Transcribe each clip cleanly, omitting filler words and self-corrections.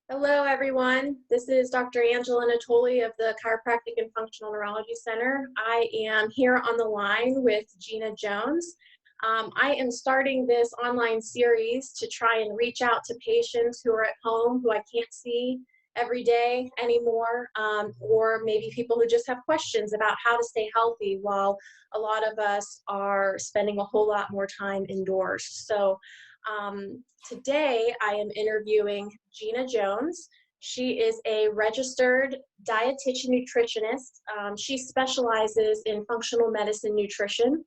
Hello, everyone. This is Dr. Angela Natoli of the Chiropractic and Functional Neurology Center. I am here on the line with Gina Jones. I am starting this online series to try and reach out to patients who are at home who I can't see every day anymore, or maybe people who just have questions about how to stay healthy while a lot of us are spending a whole lot more time indoors. Today I am interviewing Gina Jones. She is a registered dietitian nutritionist. She specializes in functional medicine nutrition.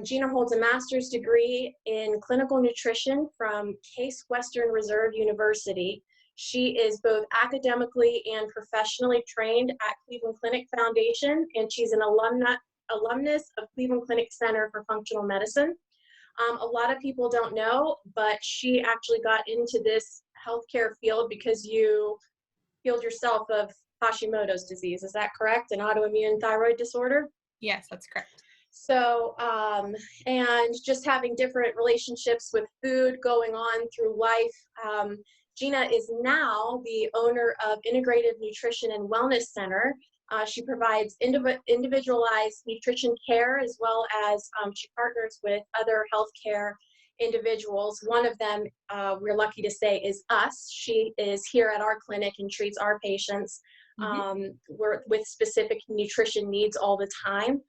Gina holds a master's degree in clinical nutrition from Case Western Reserve University. She is both academically and professionally trained at Cleveland Clinic Foundation, and she's an alumnus of Cleveland Clinic Center for Functional Medicine. A lot of people don't know, but she actually got into this healthcare field because you healed yourself of Hashimoto's disease. Is that correct? An autoimmune thyroid disorder? Yes, that's correct. So, and just having different relationships with food going on through life. Gina is now the owner of Integrative Nutrition and Wellness Center. She provides individualized nutrition care, as well as she partners with other healthcare individuals. One of them, we're lucky to say, is us. She is here at our clinic and treats our patients with specific nutrition needs all the time.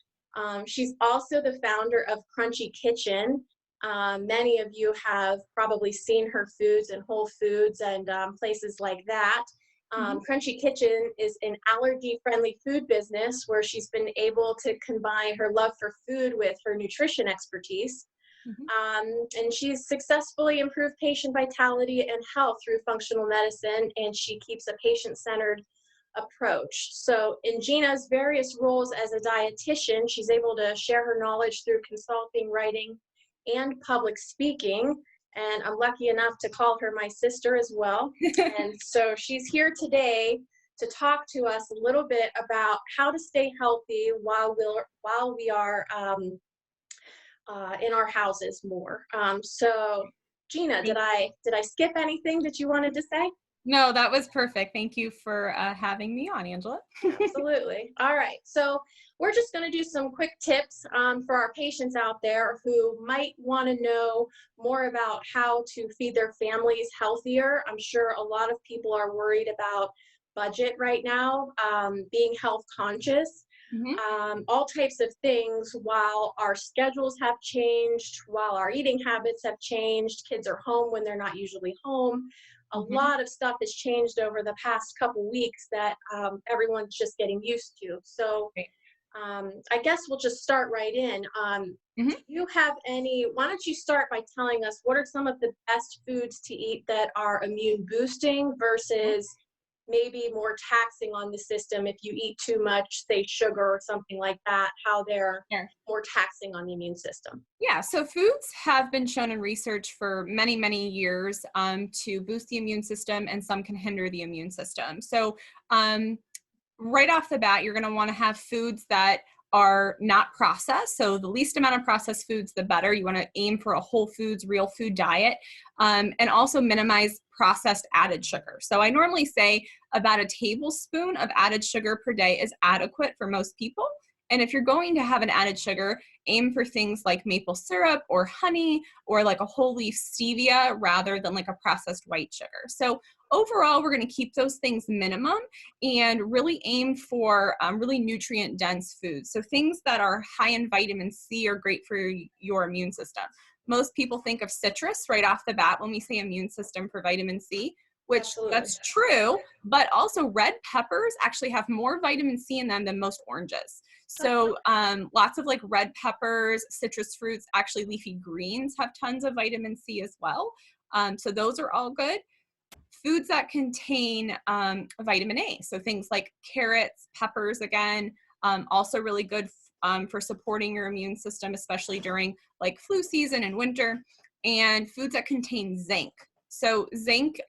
She's also the founder of Crunchy Kitchen. Many of you have probably seen her foods in Whole Foods and places like that. Crunchy Kitchen is an allergy-friendly food business where she's been able to combine her love for food with her nutrition expertise. And she's successfully improved patient vitality and health through functional medicine, and she keeps a patient-centered approach. So in Gina's various roles as a dietitian, she's able to share her knowledge through consulting, writing, and public speaking. And I'm lucky enough to call her my sister as well. And so she's here today to talk to us a little bit about how to stay healthy while we are in our houses more. So Gina, did I skip anything that you wanted to say? No, that was perfect. Thank you for having me on, Angela. Absolutely. All right. So we're just going to do some quick tips for our patients out there who might want to know more about how to feed their families healthier. I'm sure a lot of people are worried about budget right now, being health conscious, all types of things while our schedules have changed, while our eating habits have changed, kids are home when they're not usually home. A lot of stuff has changed over the past couple weeks that everyone's just getting used to. So I guess we'll just start right in. Do you have why don't you start by telling us what are some of the best foods to eat that are immune boosting versus maybe more taxing on the system if you eat too much, say sugar or something like that, how they're more taxing on the immune system? Yeah, so foods have been shown in research for many, many years to boost the immune system, and some can hinder the immune system. So right off the bat, you're going to want to have foods that are not processed. So the least amount of processed foods, the better. You want to aim for a whole foods, real food diet, and also minimize processed added sugar. So I normally say about a tablespoon of added sugar per day is adequate for most people. And if you're going to have an added sugar, aim for things like maple syrup or honey or like a whole leaf stevia rather than like a processed white sugar. So overall, we're going to keep those things minimum and really aim for really nutrient dense foods. So things that are high in vitamin C are great for your immune system. Most people think of citrus right off the bat when we say immune system for vitamin C, which that's true, but also red peppers actually have more vitamin C in them than most oranges. So lots of like red peppers, citrus fruits, actually leafy greens have tons of vitamin C as well. So those are all good. Foods that contain vitamin A, so things like carrots, peppers, again, also really good for supporting your immune system, especially during like flu season and winter. And foods that contain zinc. So zinc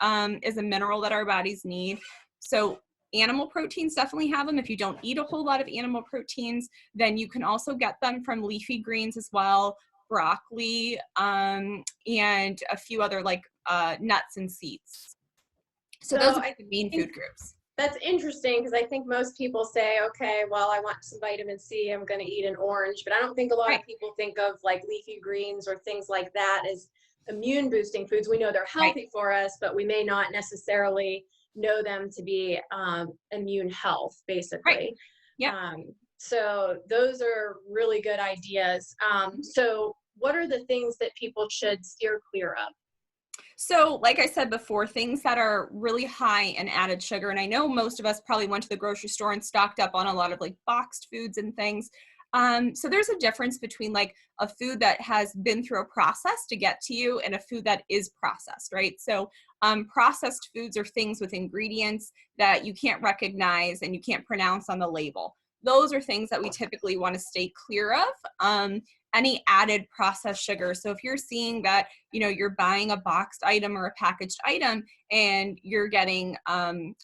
is a mineral that our bodies need. So animal proteins definitely have them. If you don't eat a whole lot of animal proteins, then you can also get them from leafy greens as well, broccoli, and a few other like nuts and seeds. So those So would I be the main think food groups. that's interesting because I think most people say, okay, well, I want some vitamin C, I'm going to eat an orange, but I don't think a lot of Right, people think of like leafy greens or things like that as immune boosting foods. We know they're right. healthy for us, but we may not necessarily know them to be immune health, Right. basically. Yep. So those are really good ideas. So what are the things that people should steer clear of? So, like I said before, things that are really high in added sugar, and I know most of us probably went to the grocery store and stocked up on a lot of like boxed foods and things. So there's a difference between like a food that has been through a process to get to you and a food that is processed, right? So processed foods are things with ingredients that you can't recognize and you can't pronounce on the label. Those are things that we typically want to stay clear of. Any added processed sugar. So if you're seeing that, you know, you're buying a boxed item or a packaged item and you're getting,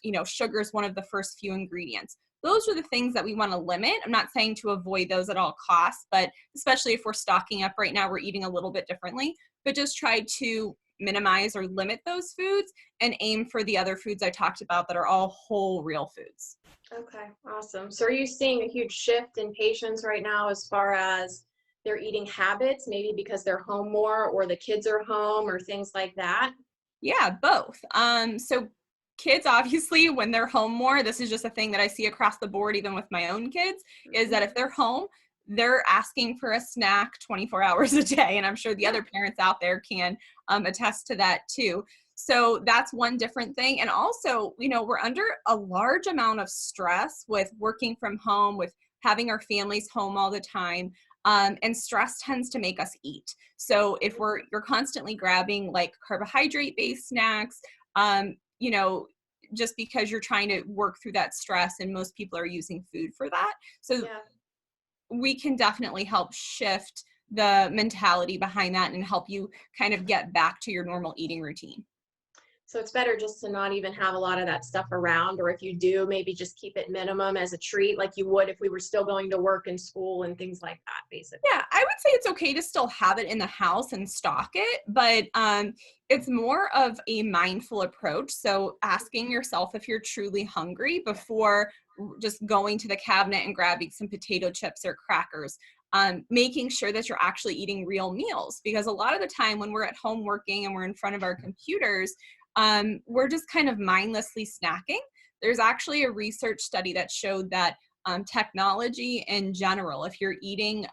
you know, sugar is one of the first few ingredients. Those are the things that we want to limit. I'm not saying to avoid those at all costs, but especially if we're stocking up right now, we're eating a little bit differently, but just try to minimize or limit those foods and aim for the other foods I talked about that are all whole, real foods. Okay, awesome. So are you seeing a huge shift in patients right now as far as their eating habits, maybe because they're home more or the kids are home or things like that? Yeah, both. So kids, obviously, when they're home more, this is just a thing that I see across the board, even with my own kids, is that if they're home, they're asking for a snack 24 hours a day. And I'm sure the other parents out there can attest to that too. So that's one different thing. And also, you know, we're under a large amount of stress with working from home, with having our families home all the time. And stress tends to make us eat. So if you're constantly grabbing like carbohydrate based snacks, you know, just because you're trying to work through that stress, and most people are using food for that. So Yeah. we can definitely help shift the mentality behind that and help you kind of get back to your normal eating routine. So it's better just to not even have a lot of that stuff around, or if you do, maybe just keep it minimum as a treat, like you would if we were still going to work and school and things like that, basically. Yeah, I would say it's okay to still have it in the house and stock it, but it's more of a mindful approach. So asking yourself if you're truly hungry before just going to the cabinet and grabbing some potato chips or crackers. Making sure that you're actually eating real meals, because a lot of the time when we're at home working and we're in front of our computers, we're just kind of mindlessly snacking. There's actually a research study that showed that technology in general, if you're eating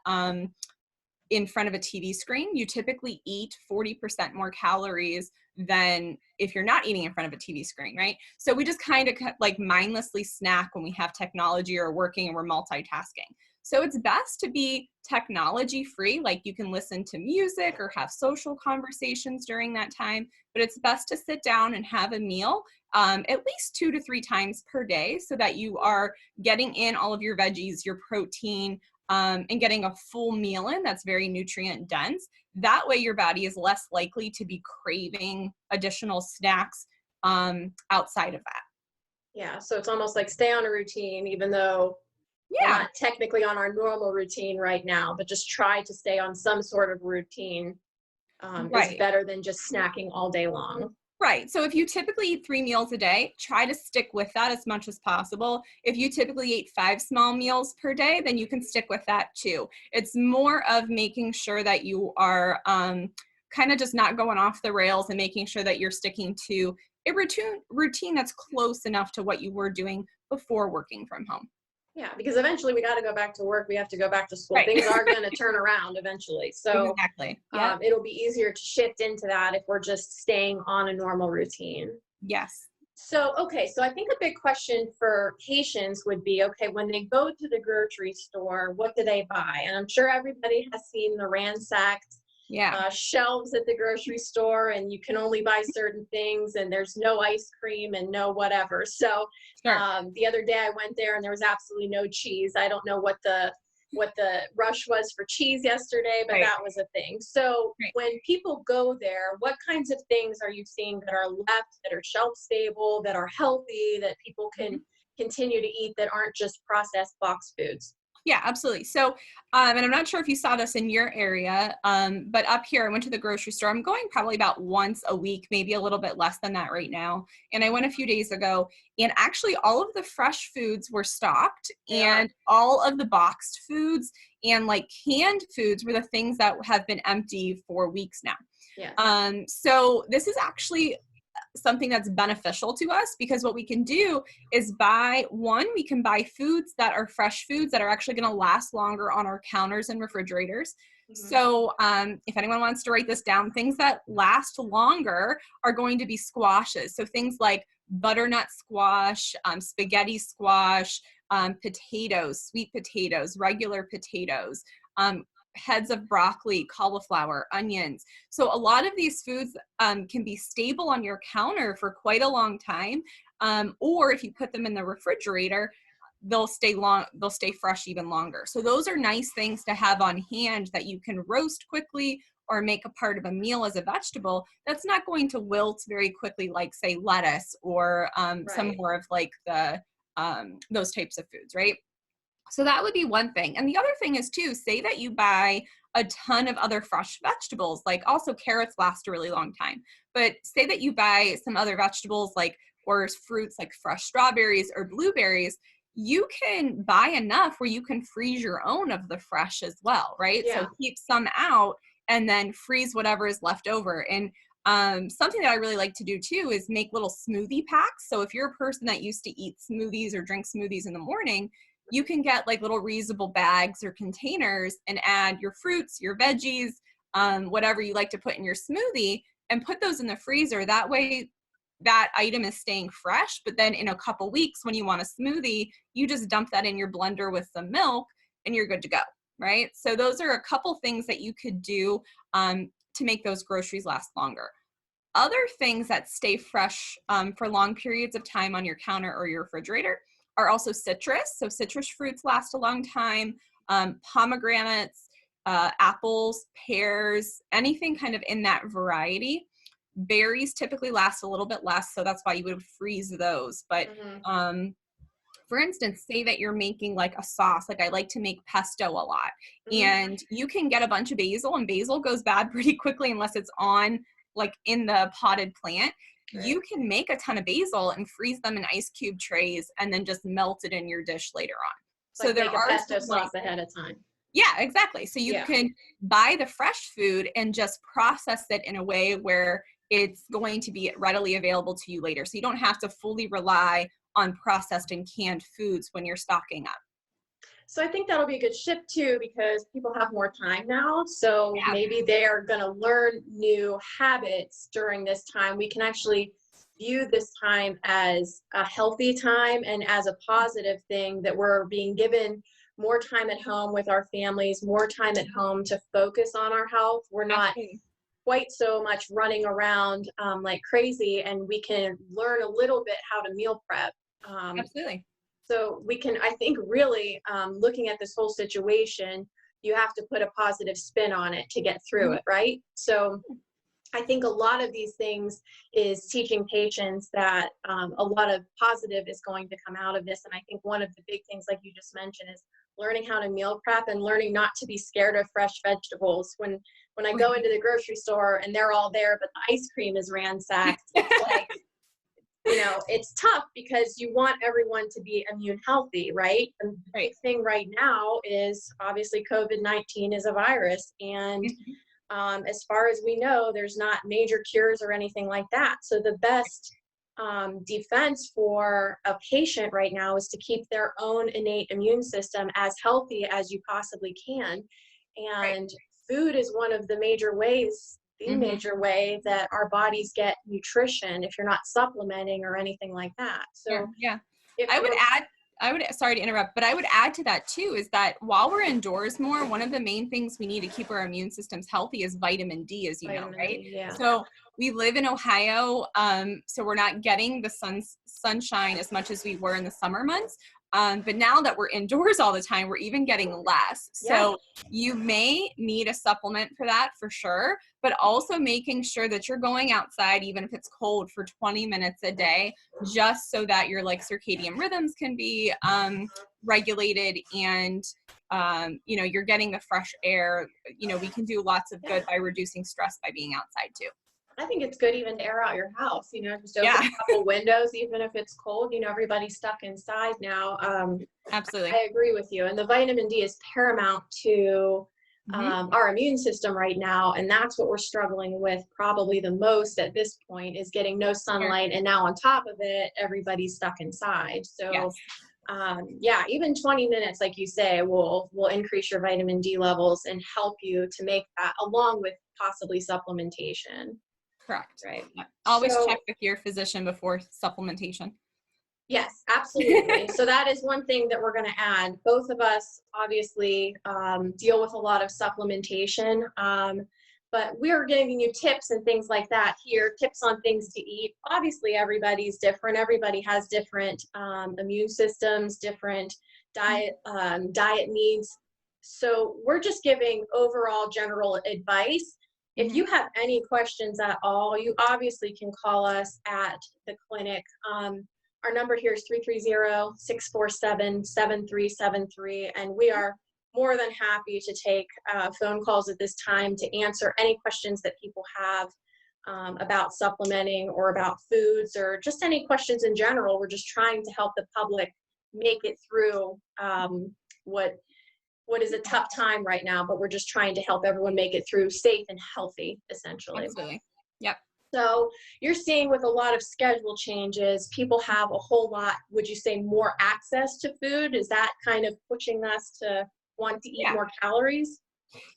in front of a TV screen, you typically eat 40% more calories than if you're not eating in front of a TV screen, right? So we just kind of like mindlessly snack when we have technology or working and we're multitasking. So it's best to be technology free, like you can listen to music or have social conversations during that time, but it's best to sit down and have a meal at least 2 to 3 times per day so that you are getting in all of your veggies, your protein, and getting a full meal in that's very nutrient dense. That way your body is less likely to be craving additional snacks outside of that. Yeah, so it's almost like stay on a routine, even though we're Yeah, not technically on our normal routine right now, but just try to stay on some sort of routine is right. better than just snacking all day long. Right. So if you typically eat 3 meals a day, try to stick with that as much as possible. If you typically eat 5 small meals per day, then you can stick with that too. It's more of making sure that you are kind of just not going off the rails and making sure that you're sticking to a routine that's close enough to what you were doing before working from home. Yeah, because eventually we got to go back to work. We have to go back to school. Right. Things are going to turn around eventually. So Exactly. Yep. it'll be easier to shift into that if we're just staying on a normal routine. Yes. So, okay, so I think a big question for patients would be, okay, when they go to the grocery store, what do they buy? And I'm sure everybody has seen the ransacked Yeah. shelves at the grocery store, and you can only buy certain things, and there's no ice cream and no whatever. So Sure. the other day I went there and there was absolutely no cheese. I don't know what the rush was for cheese yesterday, but Right. that was a thing. So Right. when people go there, what kinds of things are you seeing that are left, that are shelf stable, that are healthy, that people can continue to eat, that aren't just processed box foods? Yeah, absolutely. So, and I'm not sure if you saw this in your area, but up here, I went to the grocery store. I'm going probably about once a week, maybe a little bit less than that right now. And I went a few days ago, and actually all of the fresh foods were stocked, They are. and all of the boxed foods and like canned foods were the things that have been empty for weeks now. Yes. So this is actually something that's beneficial to us, because what we can do is we can buy foods that are fresh foods that are actually going to last longer on our counters and refrigerators. So if anyone wants to write this down, things that last longer are going to be squashes. So things like butternut squash, spaghetti squash, potatoes, sweet potatoes, regular potatoes, heads of broccoli, cauliflower, onions. So a lot of these foods can be stable on your counter for quite a long time. Or if you put them in the refrigerator, they'll stay fresh even longer. So those are nice things to have on hand that you can roast quickly or make a part of a meal as a vegetable that's not going to wilt very quickly, like say lettuce or some more of like the those types of foods, right? So that would be one thing. And the other thing is too, say that you buy a ton of other fresh vegetables, like also carrots last a really long time, but say that you buy some other vegetables or fruits like fresh strawberries or blueberries, you can buy enough where you can freeze your own of the fresh as well, right? Yeah. So keep some out and then freeze whatever is left over. And something that I really like to do too is make little smoothie packs. So if you're a person that used to eat smoothies or drink smoothies in the morning, you can get like little reusable bags or containers and add your fruits, your veggies, whatever you like to put in your smoothie, and put those in the freezer. That way that item is staying fresh, but then in a couple weeks when you want a smoothie, you just dump that in your blender with some milk and you're good to go, right? So those are a couple things that you could do to make those groceries last longer. Other things that stay fresh for long periods of time on your counter or your refrigerator are also citrus. So citrus fruits last a long time, pomegranates, apples, pears, anything kind of in that variety. Berries typically last a little bit less, so that's why you would freeze those. But for instance, say that you're making like a sauce, like I like to make pesto a lot, and you can get a bunch of basil, and basil goes bad pretty quickly unless it's on like in the potted plant. Right. You can make a ton of basil and freeze them in ice cube trays and then just melt it in your dish later on. So like there make a are pesto sauce ahead of time. Yeah, exactly. So you can buy the fresh food and just process it in a way where it's going to be readily available to you later. So you don't have to fully rely on processed and canned foods when you're stocking up. So I think that'll be a good shift too, because people have more time now. So maybe they are going to learn new habits during this time. We can actually view this time as a healthy time and as a positive thing, that we're being given more time at home with our families, more time at home to focus on our health. We're not quite so much running around like crazy, and we can learn a little bit how to meal prep. Absolutely. So we can, I think, really looking at this whole situation, you have to put a positive spin on it to get through it, right? So I think a lot of these things is teaching patients that a lot of positive is going to come out of this. And I think one of the big things, like you just mentioned, is learning how to meal prep and learning not to be scared of fresh vegetables. When I go into the grocery store and they're all there, but the ice cream is ransacked, it's like, it's tough because you want everyone to be immune healthy, right? And the big thing right now is obviously COVID-19 is a virus. And as far as we know, there's not major cures or anything like that. So the best defense for a patient right now is to keep their own innate immune system as healthy as you possibly can. And food is one of the major ways, the major way that our bodies get nutrition if you're not supplementing or anything like that. So sorry to interrupt, but I would add to that too, is that while we're indoors more, one of the main things we need to keep our immune systems healthy is vitamin D, as you know, right? So we live in Ohio, so we're not getting the sunshine as much as we were in the summer months. But now that we're indoors all the time, we're even getting less. So you may need a supplement for that for sure, but also making sure that you're going outside, even if it's cold, for 20 minutes a day, just so that your like circadian rhythms can be regulated, and you know, you're getting the fresh air. You know, we can do lots of good by reducing stress by being outside too. I think it's good even to air out your house, you know, just open a couple windows, even if it's cold. You know, everybody's stuck inside now. Absolutely. I agree with you. And the vitamin D is paramount to our immune system right now. And that's what we're struggling with probably the most at this point, is getting no sunlight. And now on top of it, everybody's stuck inside. So yeah, even 20 minutes, like you say, will increase your vitamin D levels and help you to make that, along with possibly supplementation. Correct. Right. Always check with your physician before supplementation. Yes, absolutely. So that is one thing that we're going to add. Both of us obviously deal with a lot of supplementation, but we're giving you tips and things like that here, tips on things to eat. Obviously, everybody's different. Everybody has different immune systems, different diet needs. So we're just giving overall general advice. If you have any questions at all, you obviously can call us at the clinic. Our number here is 330-647-7373, and we are more than happy to take phone calls at this time to answer any questions that people have about supplementing or about foods, or just any questions in general. We're just trying to help the public make it through what is a tough time right now, but we're just trying to help everyone make it through safe and healthy, essentially. Absolutely. Yep. So you're seeing with a lot of schedule changes, people have a whole lot, would you say, more access to food? Is that kind of pushing us to want to eat more calories?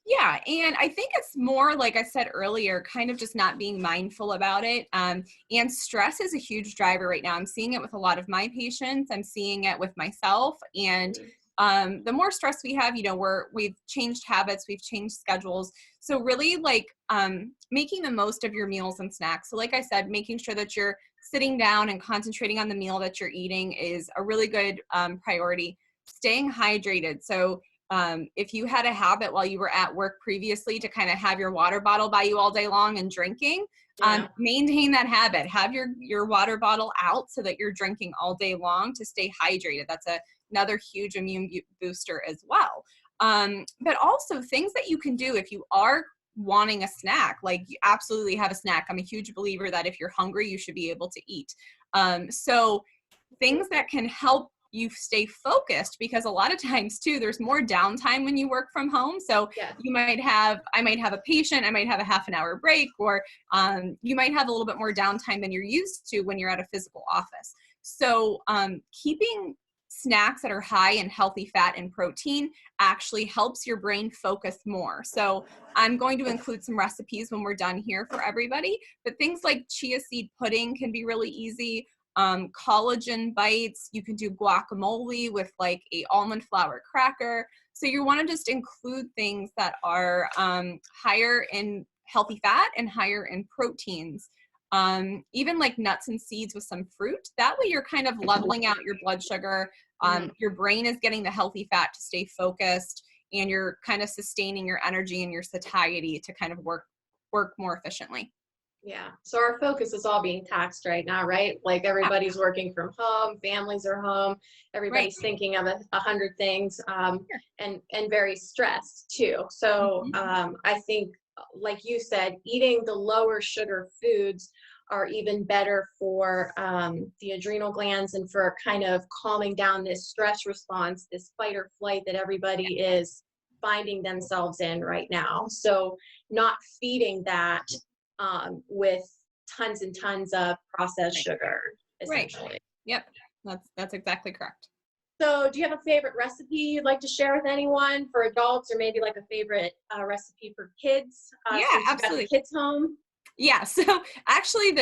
Yeah. And I think it's more, like I said earlier, kind of just not being mindful about it. And stress is a huge driver right now. I'm seeing it with a lot of my patients. I'm seeing it with myself. And the more stress we have, you know, we've changed habits, we've changed schedules. So really, like, making the most of your meals and snacks. So like I said, making sure that you're sitting down and concentrating on the meal that you're eating is a really good priority. Staying hydrated. So if you had a habit while you were at work previously to kind of have your water bottle by you all day long and drinking, maintain that habit. Have your water bottle out so that you're drinking all day long to stay hydrated. That's another huge immune booster as well. But also things that you can do if you are wanting a snack, like you absolutely have a snack. I'm a huge believer that if you're hungry, you should be able to eat. So things that can help you stay focused, because a lot of times too, there's more downtime when you work from home. So I might have a patient, I might have a half an hour break, or you might have a little bit more downtime than you're used to when you're at a physical office. So keeping snacks that are high in healthy fat and protein actually helps your brain focus more. So I'm going to include some recipes when we're done here for everybody, but things like chia seed pudding can be really easy. Collagen bites, you can do guacamole with like a almond flour cracker. So you want to just include things that are higher in healthy fat and higher in proteins. Even like nuts and seeds with some fruit. That way you're kind of leveling out your blood sugar. Your brain is getting the healthy fat to stay focused, and you're kind of sustaining your energy and your satiety to kind of work more efficiently. Yeah. So our focus is all being taxed right now, right? Like everybody's working from home, families are home, everybody's thinking of 100 things, and very stressed too. So I think, like you said, eating the lower sugar foods are even better for the adrenal glands and for kind of calming down this stress response, this fight or flight that everybody is finding themselves in right now. So not feeding that with tons and tons of processed sugar, essentially. Yep, that's exactly correct. So do you have a favorite recipe you'd like to share with anyone, for adults, or maybe like a favorite recipe for kids? Yeah, absolutely. Got the kids home. Yeah, so actually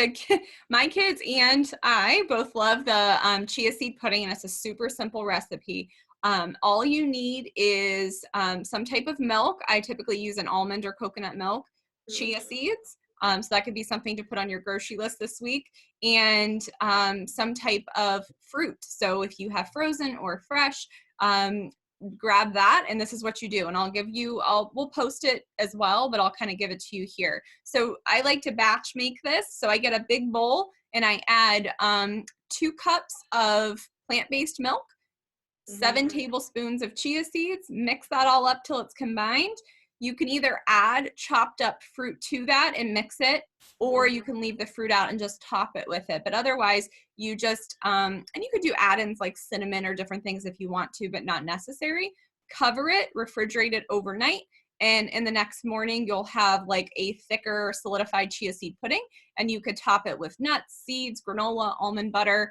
my kids and I both love the chia seed pudding, and it's a super simple recipe. All you need is some type of milk. I typically use an almond or coconut milk, chia seeds, So that could be something to put on your grocery list this week, and some type of fruit. So if you have frozen or fresh, grab that, and this is what you do. And we'll post it as well, but I'll kind of give it to you here. So I like to batch make this. So I get a big bowl and I add 2 cups of plant-based milk, 7 tablespoons of chia seeds, mix that all up till it's combined. You can either add chopped up fruit to that and mix it, or you can leave the fruit out and just top it with it. But otherwise, you just, and you could do add-ins like cinnamon or different things if you want to, but not necessary. Cover it, refrigerate it overnight, and in the next morning, you'll have like a thicker solidified chia seed pudding, and you could top it with nuts, seeds, granola, almond butter,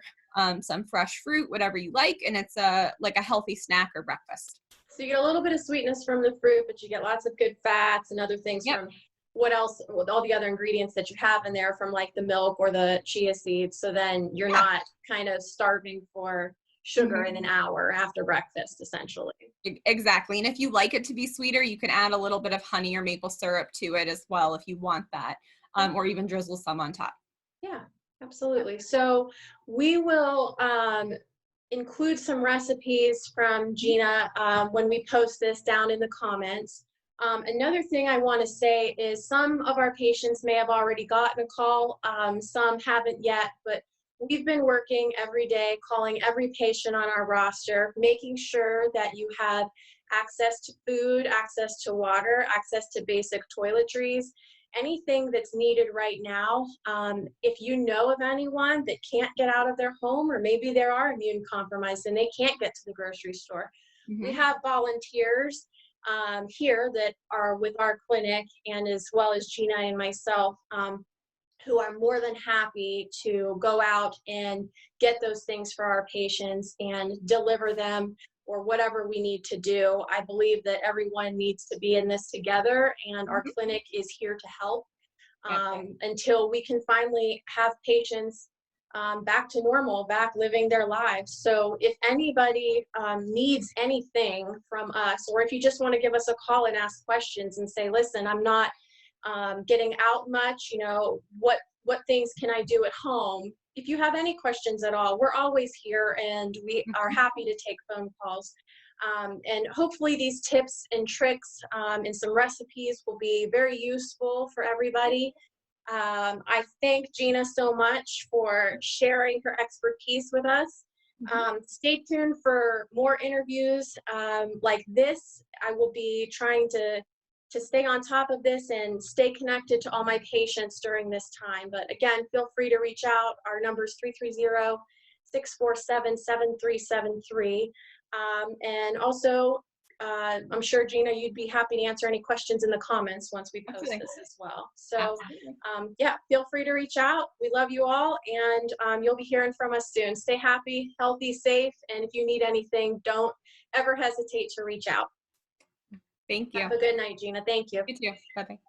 some fresh fruit, whatever you like, and it's like a healthy snack or breakfast. So you get a little bit of sweetness from the fruit, but you get lots of good fats and other things from what else, with all the other ingredients that you have in there from like the milk or the chia seeds. So then you're not kind of starving for sugar in an hour after breakfast, essentially. Exactly. And if you like it to be sweeter, you can add a little bit of honey or maple syrup to it as well if you want that, or even drizzle some on top. Yeah, absolutely. So we will include some recipes from Gina when we post this down in the comments. Another thing I want to say is some of our patients may have already gotten a call, some haven't yet, but we've been working every day, calling every patient on our roster, making sure that you have access to food, access to water, access to basic toiletries, anything that's needed right now. If you know of anyone that can't get out of their home, or maybe they are immune compromised and they can't get to the grocery store, we have volunteers here that are with our clinic, and as well as Gina and myself, who are more than happy to go out and get those things for our patients and deliver them, or whatever we need to do. I believe that everyone needs to be in this together, and our clinic is here to help until we can finally have patients back to normal, back living their lives. So if anybody needs anything from us, or if you just want to give us a call and ask questions and say, listen, I'm not getting out much, you know, what things can I do at home? If you have any questions at all, we're always here, and we are happy to take phone calls. And hopefully these tips and tricks and some recipes will be very useful for everybody. I thank Gina so much for sharing her expertise with us. Stay tuned for more interviews like this. I will be trying to stay on top of this and stay connected to all my patients during this time. But again, feel free to reach out. Our number is 330-647-7373. And also, I'm sure, Gina, you'd be happy to answer any questions in the comments once we post this as well. So yeah, feel free to reach out. We love you all, and you'll be hearing from us soon. Stay happy, healthy, safe, and if you need anything, don't ever hesitate to reach out. Thank you. Have a good night, Gina. Thank you. You too. Bye-bye.